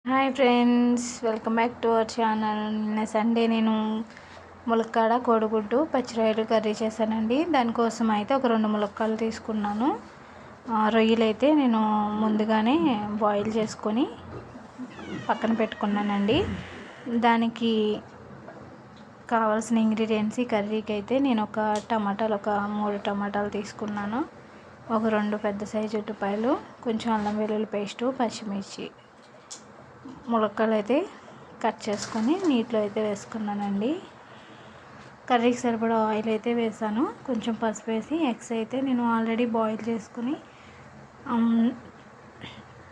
Hi friends, welcome back to our channel. నిన్న Sunday నేను ములక్కాడ కోడిగుడ్డు పచ్చిరొయ్యలు కర్రీ చేశానండి. దానికోసం అయితే ఒక 2 ములక్కాడలు తీసుకున్నాను. రొయ్యలు అయితే నేను ముందుగానే బాయిల్ చేసుకొని పక్కన పెట్టుకున్నానండి. దానికి కావాల్సిన ఇంగ్రీడియంట్స్ ఈ కర్రీకి అయితే నేను ఒక 3 టమాటాలు తీసుకున్నాను. ఒక 2 పెద్ద సైజు ఉల్లిపాయలు, కొంచెం అల్లం వెల్లుల్లి పేస్టు, పచ్చిమిర్చి, ములక్కాడలు అయితే కట్ చేసుకొని నీటిలో అయితే వేసుకున్నానండి. కర్రీకి సరిపడా ఆయిల్ అయితే వేసాను. కొంచెం పసుపు వేసి ఎగ్స్ అయితే నేను ఆల్రెడీ బాయిల్ చేసుకుని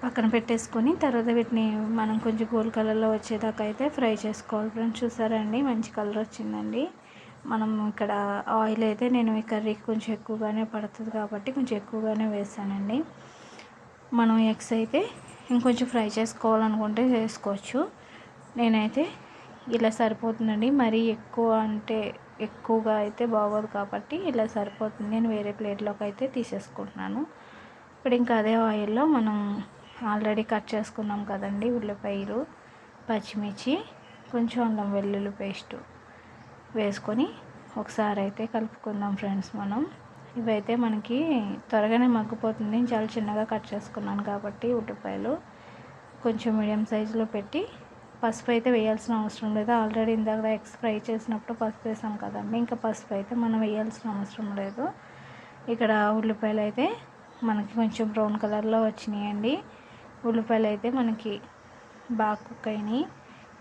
పక్కన పెట్టేసుకొని తర్వాత వీటిని మనం కొంచెం గోల్డ్ కలర్లో వచ్చేదాకా అయితే ఫ్రై చేసుకోవాలి ఫ్రెండ్స్. చూసారండి, మంచి కలర్ వచ్చిందండి. మనం ఇక్కడ ఆయిల్ అయితే నేను ఈ కర్రీకి కొంచెం ఎక్కువగానే పడుతుంది కాబట్టి కొంచెం ఎక్కువగానే వేసానండి. మనం ఎగ్స్ అయితే ఇంకొంచెం ఫ్రై చేసుకోవాలనుకుంటే చేసుకోవచ్చు. నేనైతే ఇలా సరిపోతుందండి. మరీ ఎక్కువ అంటే ఎక్కువగా అయితే బాగోదు కాబట్టి ఇలా సరిపోతుంది. నేను వేరే ప్లేట్లోకి అయితే తీసేసుకుంటున్నాను. ఇప్పుడు ఇంకా అదే ఆయిల్లో మనం ఆల్రెడీ కట్ చేసుకున్నాం కదండి ఉల్లిపాయలు, పచ్చిమిర్చి, కొంచెం అల్లం వెల్లుల్లి పేస్టు వేసుకొని ఒకసారి అయితే కలుపుకుందాం ఫ్రెండ్స్. ఇవైతే మనకి త్వరగానే మగ్గిపోతుంది. చాలా చిన్నగా కట్ చేసుకున్నాను కాబట్టి ఉల్లిపాయలు కొంచెం మీడియం సైజులో పెట్టి పసుపు అయితే వేయాల్సిన అవసరం లేదు. ఆల్రెడీ ఇందాక ఎగ్స్ ఫ్రై చేసినప్పుడు పసుపు వేసాం కదండి, ఇంకా పసుపు అయితే మనం వేయాల్సిన అవసరం లేదు. ఇక్కడ ఉల్లిపాయలు అయితే మనకి కొంచెం బ్రౌన్ కలర్లో వచ్చినాయండి. ఉల్లిపాయలు అయితే మనకి బాగా కుక్ అయినాయి.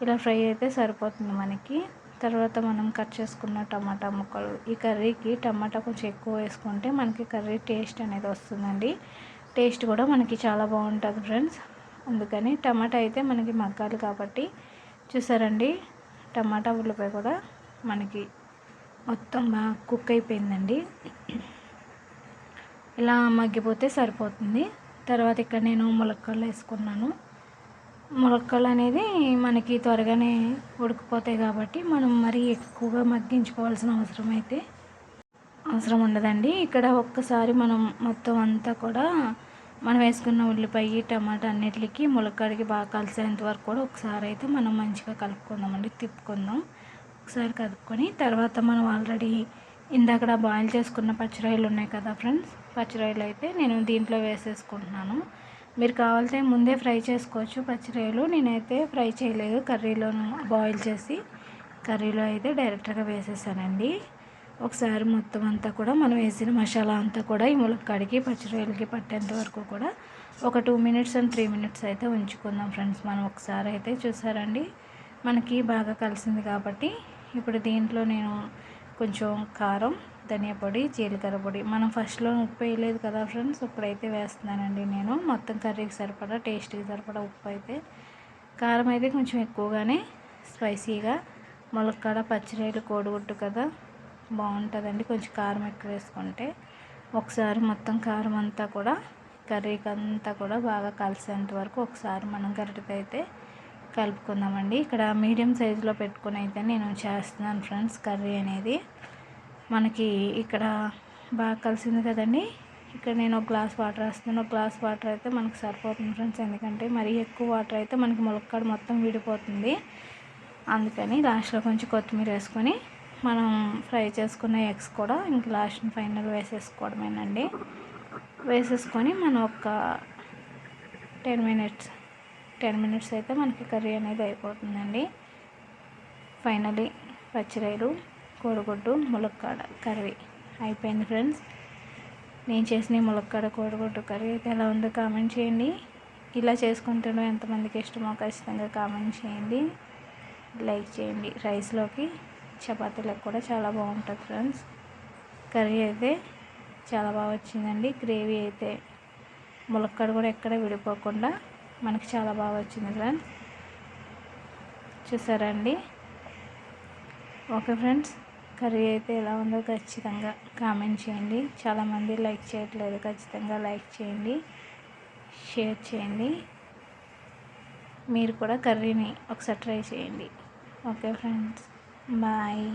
ఇలా ఫ్రై అయితే సరిపోతుంది మనకి. తర్వాత మనం కట్ చేసుకున్న టమాటా ముక్కలు, ఈ కర్రీకి టమాటా కొంచెం ఎక్కువ వేసుకుంటే మనకి కర్రీ టేస్ట్ అనేది వస్తుందండి. టేస్ట్ కూడా మనకి చాలా బాగుంటుంది ఫ్రెండ్స్. అందుకని టమాటా అయితే మనకి మగ్గాలి కాబట్టి చూసారండి, టమాటా ఉల్లిపాయ కూడా మనకి మొత్తం బాగా కుక్ అయిపోయిందండి. ఇలా మగ్గిపోతే సరిపోతుంది. తర్వాత ఇక్కడ నేను ములక్కాడలు వేసుకున్నాను. ములక్కాడలు అనేది మనకి త్వరగానే ఉడికిపోతాయి కాబట్టి మనం మరీ ఎక్కువగా మగ్గించుకోవాల్సిన అవసరం ఉండదండి. ఇక్కడ ఒక్కసారి మనం మొత్తం అంతా కూడా మనం వేసుకున్న ఉల్లిపాయ, టమాటా అన్నిటికి ములక్కాడకి బాగా కలిసేంత వరకు కూడా ఒకసారి అయితే మనం మంచిగా కలుపుకుందామండి. తిప్పుకుందాం. ఒకసారి కలుపుకొని తర్వాత మనం ఆల్రెడీ ఇందాక బాయిల్ చేసుకున్న పచ్చిరొయ్యలు ఉన్నాయి కదా ఫ్రెండ్స్, పచ్చిరొయ్యలు అయితే నేను దీంట్లో వేసేసుకుంటున్నాను. మీరు కావాలంటే ముందే ఫ్రై చేసుకోవచ్చు పచ్చిరొయ్యలు. నేనైతే ఫ్రై చేయలేదు, కర్రీలోను బాయిల్ చేసి కర్రీలో అయితే డైరెక్ట్గా వేసేసానండి. ఒకసారి మొత్తం అంతా కూడా మనం వేసిన మసాలా అంతా కూడా ఈ ములక్కాడికి పచ్చిరొయ్యలకి పట్టేంత వరకు కూడా ఒక 2 మినిట్స్ అండ్ 3 మినిట్స్ అయితే ఉంచుకుందాం ఫ్రెండ్స్. మనం ఒకసారి అయితే చూసారండి, మనకి బాగా కలిసింది కాబట్టి ఇప్పుడు దీంట్లో నేను కొంచెం కారం, ధనియా పొడి, జీలకర్ర పొడి, మనం ఫస్ట్లో ఉప్పు వేయలేదు కదా ఫ్రెండ్స్, ఇప్పుడైతే వేస్తున్నానండి నేను. మొత్తం కర్రీకి సరిపడా, టేస్ట్కి సరిపడా ఉప్పు అయితే, కారం అయితే కొంచెం ఎక్కువగానే స్పైసీగా, ములక్కాడ పచ్చిరొయ్యలు కోడిగుడ్డు కదా బాగుంటుందండి కొంచెం కారం ఎక్కువ వేసుకుంటే. ఒకసారి మొత్తం కారం అంతా కూడా కర్రీకి అంతా కూడా బాగా కలిసేంత వరకు ఒకసారి మనం గరిటెతో అయితే కలుపుకుందామండి. ఇక్కడ మీడియం సైజులో పెట్టుకుని అయితే నేను చేస్తున్నాను ఫ్రెండ్స్. కర్రీ అనేది మనకి ఇక్కడ బాగా కలిసింది కదండి. ఇక్కడ నేను ఒక గ్లాస్ వాటర్ వేస్తున్నాను. ఒక గ్లాస్ వాటర్ అయితే మనకు సరిపోతుంది ఫ్రెండ్స్. ఎందుకంటే మరీ ఎక్కువ వాటర్ అయితే మనకి ములక్కాడ మొత్తం విడిపోతుంది. అందుకని లాస్ట్లో కొంచెం కొత్తిమీర వేసుకొని మనం ఫ్రై చేసుకున్న ఎగ్స్ కూడా ఇంక లాస్ట్ ఫైనల్ వేసేసుకోవడమేనండి. వేసేసుకొని మనం ఒక 10 మినిట్స్ అయితే మనకి కర్రీ అనేది అయిపోతుందండి. ఫైనలీ పచ్చిరొయ్యలు, కోడిగుడ్డు, ములక్కాడ కర్రీ అయిపోయింది ఫ్రెండ్స్. నేను చేసిన ములక్కాడ కోడిగుడ్డు కర్రీ అయితే ఎలా ఉందో కామెంట్ చేయండి. ఇలా చేసుకుంటూ ఎంతమందికి ఇష్టమో ఖచ్చితంగా కామెంట్ చేయండి, లైక్ చేయండి. రైస్లోకి, చపాతీలకు కూడా చాలా బాగుంటుంది ఫ్రెండ్స్. కర్రీ అయితే చాలా బాగా వచ్చిందండి. గ్రేవీ అయితే ములక్కాడ కూడా ఎక్కడ విడిపోకుండా మనకి చాలా బాగా వచ్చింది ఫ్రెండ్స్. చూసారండి. ఓకే ఫ్రెండ్స్, కర్రీ అయితే ఎలా ఉందో ఖచ్చితంగా కామెంట్ చేయండి. చాలామంది లైక్ చేయట్లేదు, ఖచ్చితంగా లైక్ చేయండి, షేర్ చేయండి. మీరు కూడా కర్రీని ఒకసారి ట్రై చేయండి. Okay friends, bye.